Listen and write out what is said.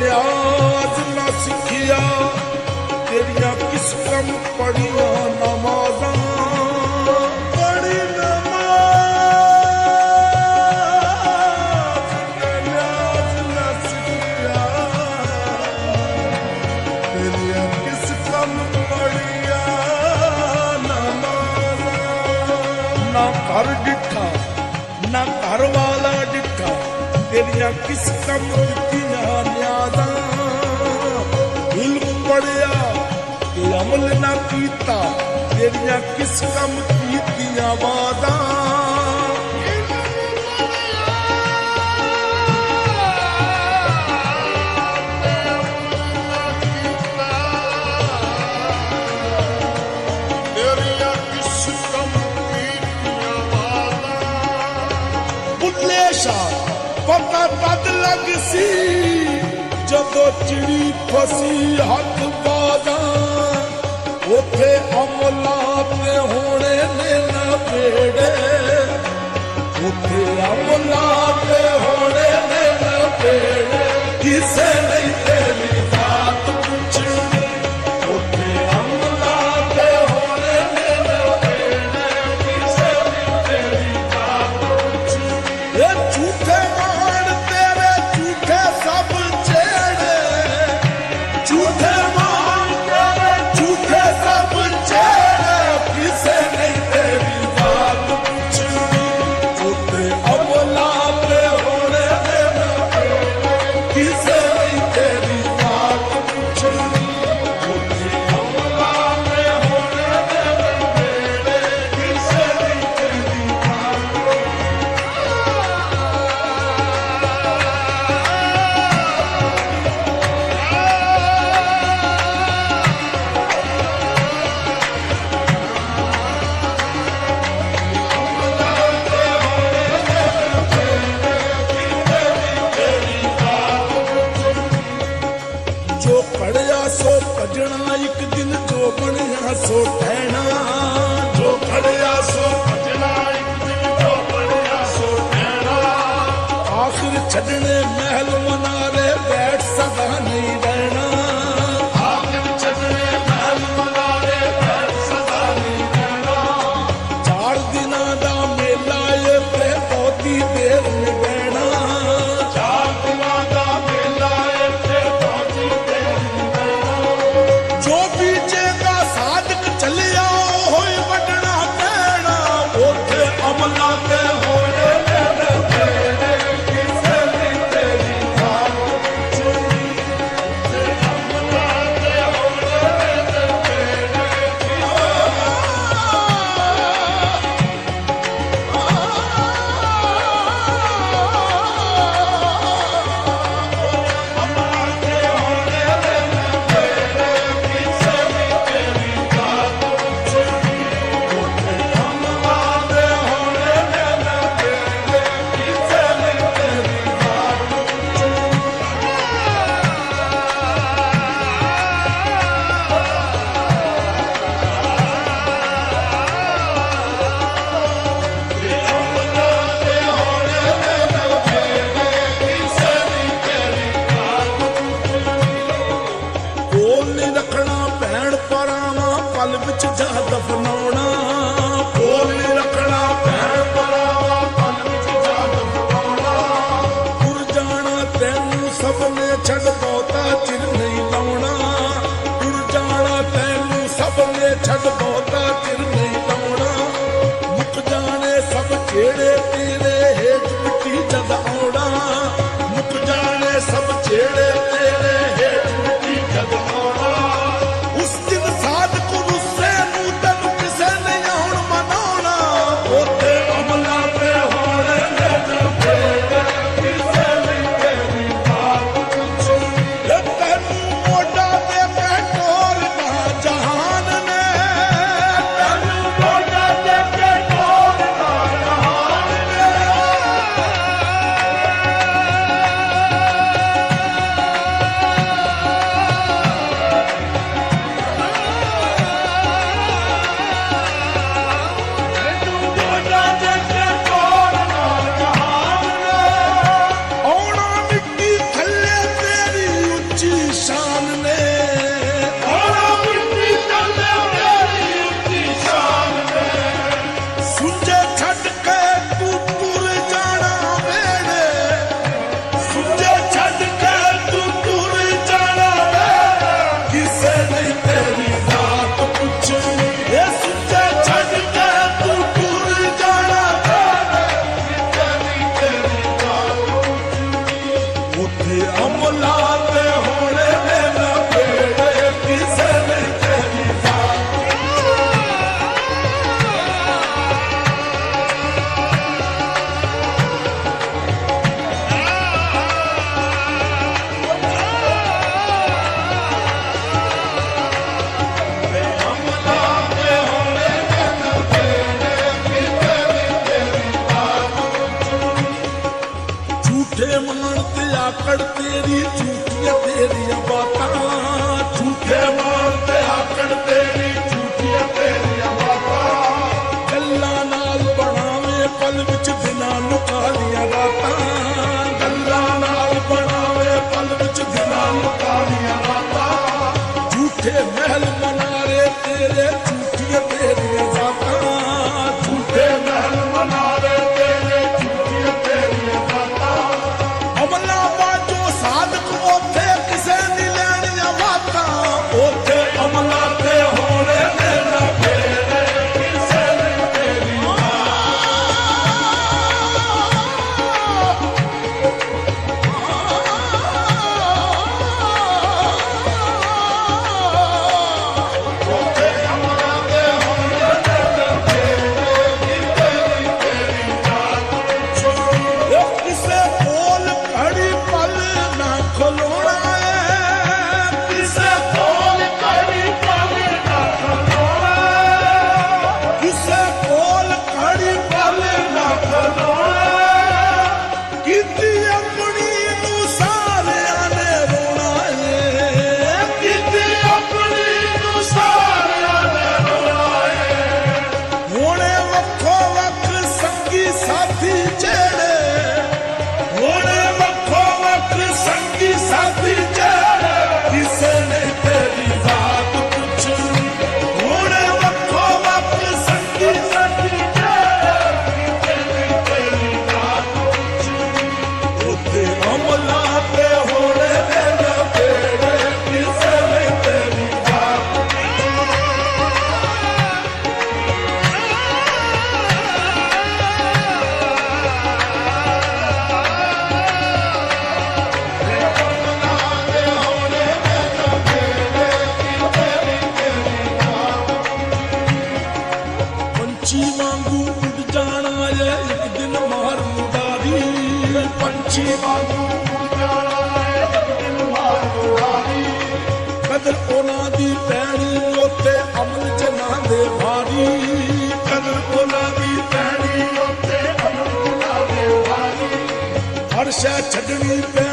ਨਿਆਜ਼ ਨਾ ਸਿੱਖਿਆ ਤੇਰੀਆਂ ਕਿਸ ਕੰਮ ਪੜੀਆਂ ਨਮਾਜ਼ਾਂ ਪੜੀ ਨਮਾਜ਼ ਨਿਆਜ਼ ਨਾ ਸਿੱਖਿਆ ਤੇਰੀਆਂ ਕਿਸ ਕੰਮ ਪੜੀਆਂ ਨਮਾਜ਼ਾਂ ਨਾ ਘਰ ਡਿੱਠਾ ਨਾ ਘਰ ਵਾਲਾ ਡਿੱਠਾ ਤੇਰੀਆਂ ਕਿਸ ਕੰਮ ਕੀਤੀਆਂ ਨਿਆਜ਼ਾਂ ਇਲਮ ਪੜਿਆ ਤੇ ਅਮਲ ਨਾ ਕੀਤਾ ਤੇਰੀਆਂ ਕਿਸ ਕੰਮ ਕੀਤੀਆਂ ਵਾਦਾਂ ਤੇਰੀਆਂ ਕਿਸ ਕੰਮ ਕੀਤੀਆਂ ਵਾਦਾਂ ਬੁੱਲੇ ਸ਼ਾਹ ਪਤਾ ਤਦ ਲੱਗ ਸੀ ਜਦੋਂ ਚਿੜੀ ਫਸੀ ਹੱਥ ਬਾਜ਼ਾਂ ਉੱਥੇ ਅਮਲਾਂ ਤੇ ਹੋਣੇ ਨੇ ਨਵੇੜੇ ਉੱਥੇ ਅਮਲਾਂ ਤੇ ਹੋਣੇ ਨੇ ਨਵੇੜੇ ਕਿਸੇ ਨਹੀਂ ਤੇਰੀ ਬਾਤ ਪੁੱਛਣੀ ਉੱਥੇ ਅਮਲਾਂ ਤੇ ਹੋਣੇ ਨੇ ਨਵੇੜੇ ਕਿਸੇ ਨਹੀਂ ਤੇਰੀ ਬਾਤ ਪੁੱਛਣੀ ਇਹ ਝੂਠੇ ਮਾਣ ਤੇਰੇ ਝੂਠੇ ਸਭ ਛੇੜੇ ਝੂਠੇ ਮਾਣ ਤੇਰੇ ਝੂਠੇ ਸਭ ਛੇੜੇ ਕਿਸੇ ਨਹੀਂ ਤੇਰੀ ਬਾਤ ਪੁੱਛਣੀ ਝੂਠੇ ਅਮਲਾਂ ਤੇ ਹੋਣੇ ਨੇ ਨਵੇੜੇ ਕਿਸੇ ਨਹੀਂ ਤੇਰੀ ਬਾਤ ਪੁੱਛਣੀ ਝੂਠੇ ਅਮਲਾਂ ਤੇ ਹੋਣੇ ਨੇ ਨਵੇੜੇ ਕਿਸੇ ਨਹੀਂ ਤੇਰੀ ਬਾਤ ਜੋ ਪੜਿਆ ਸੋ ਭਜਣਾ ਇੱਕ ਦਿਨ ਜੋ ਬਣਿਆ ਸੋ ਟਹਿਣਾ ਜੋ ਪੜਿਆ ਸੋ ਭਜਣਾ ਇੱਕ ਦਿਨ ਜੋ ਬਣਿਆ ਸੋ ਟਹਿਣਾ ਆਖਿਰ ਛੱਡਣੇ ਮਹਿਲ ਮਨਾਰੇ ਬੈਠ ਸਦਾ ਨਹੀਂ ਰਹਿਣਾ ਆਖਿਰ ਛੱਡਣੇ ਮਹਿਲ ਮਨਾਰੇ ਬੈਠ ਸਦਾ ਨਹੀਂ ਰਹਿਣਾ 4 ਦਿਨਾਂ ਦਾ ਮੇਲਾ ਏ ਤੇ ਬਹੁਤੀ ਦੇਰ ਨਹੀਂ ਬਹਿਣਾ 4 ਦਿਨਾਂ ਦਾ ਮੇਲਾ ਏ ਤੇ ਬਹੁਤੀ ਦੇਰ ਨਹੀਂ ਬਹਿਣਾ ਜੋ ਬੀਜੇਗਾ ਸਾਧਕ ਚੱਲਿਆ ਹੋਏ ਵੱਢਣਾ ਪੈਣਾ ਉੱਥੇ ਅਮਲਾਂ ਤੇ ਹੋਣੇ ਨੇ ਨਵੇੜੇ ਕਿਸੇ ਨਹੀਂ ਤੇਰੀ ਬਾਤ ਪੁੱਛਣੀ ਉੱਥੇ ਅਮਲਾਂ ਤੇ ਹੋਣੇ ਨੇ ਨਵੇੜੇ ਅਮਲਾਂ ਤੇ ਹੋਣੇ ਨੇ ਨਵੇੜੇ ਕਿਸੇ ਨਹੀਂ ਤੇਰੀ ਬਾਤ ਪੁੱਛਣੀ ਉੱਥੇ ਅਮਲਾਂ ਤੇ ਹੋਣੇ ਨੇ ਨਵੇੜੇ ਕਿਸੇ ਨਹੀਂ ਤੇਰੀ ਬਾਤ ਕੋਲ ਨਹੀਂ ਰੱਖਣਾ ਭੈਣ ਪਰਾਵਾਂ ਪਲ ਵਿੱਚ ਜਾ ਦਫਨਾਉਣਾ ਕੋਲ ਨਹੀਂ ਰੱਖਣਾ ਭੈਣ ਪਰਾਵਾਂ ਪਲ ਵਿੱਚ ਜਾ ਦਫਨਾਉਣਾ ਤੁਰ ਜਾਣਾ ਤੈਨੂੰ ਸਭ ਨੇ ਛੱਡ ਬਹੁਤਾ ਚਿਰ ਨਹੀਂ ਲਾਉਣਾ ਤੁਰ ਜਾਣਾ ਤੈਨੂੰ ਸਭ ਨੇ ਛੱਡ ਬਹੁਤਾ ਚਿਰ ਨਹੀਂ ਲਾਉਣਾ ਮੁੱਕ ਜਾਣੇ ਸਭ ਜਿਹੜੇ ਤੇਰੇ ਹੇਠ ਮਿੱਟੀ ਜਦ ਆਉਣਾ ਮੁੱਕ ਜਾਣੇ ਸਭ ਜਿਹੜੇ ਤੇਰੇ ਹੇਠ ਮਿੱਟੀ ਜਦ ਆਉਣਾ ਉਸ ਦਿਨ ਸਾਧਕ ਰੁੱਸੇ ਨੂੰ ਤੈਨੂੰ ਕਿਸੇ ਨੇ ਆਉਣ ਮਨਾਉਣਾ ਉੱਥੇ ਅਮਲਾਂ ਤੇ ਹੋਣੇ ਨੇ ਨਵੇੜੇ ਕਿਸੇ ਨਹੀਂ ਤੇਰੀ ਬਾਤ ਪੁੱਛਣੀ ਇਹ ਤੈਨੂੰ ਮੋਢਾ ਤੇ ਟੋਰਨਾ ਜਹਾਨ ਨੇ ਤੈਨੂੰ ਮੋਢਾ ਤੇ ਟੋਰਨਾ ਜਹਾਨ ਨੇ ਤੇ ਹੋਣੇ ਨੇ ਨਾ ਬੇੜੇ ਕਿਸੇ ਨੇ ਤੇਰੀ ਜਾਤ ਝੂਠੇ ਮਾਣ ਤੇ ਆਕੜ ਤੇਰੀ ਝੂਠੀਆਂ ਤੇਰੀਆਂ ਬਾਤਾਂ ਝੂਠੇ ਮਾਣ ਤੇ ਆਕੜ ਤੇਰੀ ਝੂਠੀਆਂ ਤੇਰੀਆਂ ਬਾਤਾਂ ਗੱਲਾਂ ਨਾਲ ਬਣਾਵੇ ਪਲ ਵਿੱਚ ਦਿਨਾਂ ਨੂੰ ਕਾਲੀਆਂ ਰਾਤਾਂ ਗੱਲਾਂ ਨਾਲ ਬਣਾਵੇ ਪਲ ਵਿੱਚ ਦਿਨਾਂ ਨੂੰ ਕਾਲੀਆਂ ਰਾਤਾਂ ਝੂਠੇ ਮਹਿਲ ਮਨਾਰੇ ਤੇਰੇ ਝੂਠੀਆਂ ਤੇਰੀਆਂ ਜਾਤਾਂ ਝੂਠੇ ਮਹਿਲ ਮਨਾਰੇ ਤੇਰੇ ਝੂਠੀਆਂ ਤੇਰੀਆਂ ਜਾਤਾਂ ਅਮਲਾ ਬਾਜੋ ਸਾਧਕ ਉੱਥੇ ਕਿਸੇ ਨਹੀਂ ਲੈਣੀਆਂ ਬਾਤਾਂ ਉੱਥੇ ਅਮਲਾ ਤੇ ਹੋਣੇ ਨੇ ਨਾ ਬੇੜੇ ਕਿਸੇ ਨੇ ਤੇਰੀ ਉੱਥੇ ਅਮਲਾ ਤੇ ਹੋਣੇ ਨੇ ਨਾ ਬੇੜੇ ਕਿਸੇ ਕੋਲ ਘੜੀ ਪਲ ਨਾ ਖਲੋਣਾ ਏ ਕਿਸੇ ਕੋਲ ਘੜੀ ਪਲ ਨਾ ਖਲੋਣਾ ਕਿਸੇ ਕੋਲ ਘੜੀ ਪਲ ਨਾ ਖਲੋਣਾ ਕੀਤੀ ਆਪਣੀ ਨੂੰ ਸਾਰਿਆਂ ਨੇ ਰੋਣਾ ਏ ਕੀਤੀ ਆਪਣੀ ਨੂੰ ਸਾਰਿਆਂ ਨੇ ਰੋਣਾ ਏ ਹੋਣੇ ਵੱਖੋ ਵੱਖ ਸੰਗੀ ਸਾਥੀ ਜਿਹੜੇ ਹੋਣੇ ਵੱਖੋ ਵੱਖ ਸੰਗੀ ਸਾਥੀ ਜਿਹੜੇ ਕਿਸੇ ਨੇ ਤੇਰੀ ਬਾਤ ਪੁੱਛੀ ਹੋਣੇ ਵੱਖੋ ਵੱਖ ਸੰਗੀ ਸਾਥੀ ਜਿਹੜੇ ਕਿਸੇ ਨੇ ਤੇਰੀ ਬਾਤ ਪੁੱਛੀ ਉੱਥੇ ਅਮਲਾ ਤੇ ਹੋਣੇ ਨੇ ਨਾ ਬੇੜੇ ਕਿਸੇ ਨੇ ਤੇਰੀ ਬਾਤ ਪੰਛੀ ਵਾਂਗੂ ਉੱਡ ਜਾਣਾ ਏ ਇੱਕ ਦਿਨ ਮਾਰ ਮੁਰਾਰੀ ਪੰਛੀ ਵਾਂਗੂ ਉੱਡ ਜਾਣਾ ਏ ਇੱਕ ਦਿਨ ਮਾਰ ਮੁਰਾਰੀ ਕਦਰ ਉਹਨਾਂ ਦੀ ਪੈਣੀ ਉੱਤੇ ਅਮਲ ਜਨਾਂ ਦੇ ਭਾਰੀ ਕਦਰ ਉਹਨਾਂ ਦੀ ਪੈਣੀ ਉੱਤੇ ਅਮਲ ਜਨਾਂ ਦੇ ਭਾਰੀ ਹਰ ਸ਼ੈ ਛੱਡਣੀ ਪੈ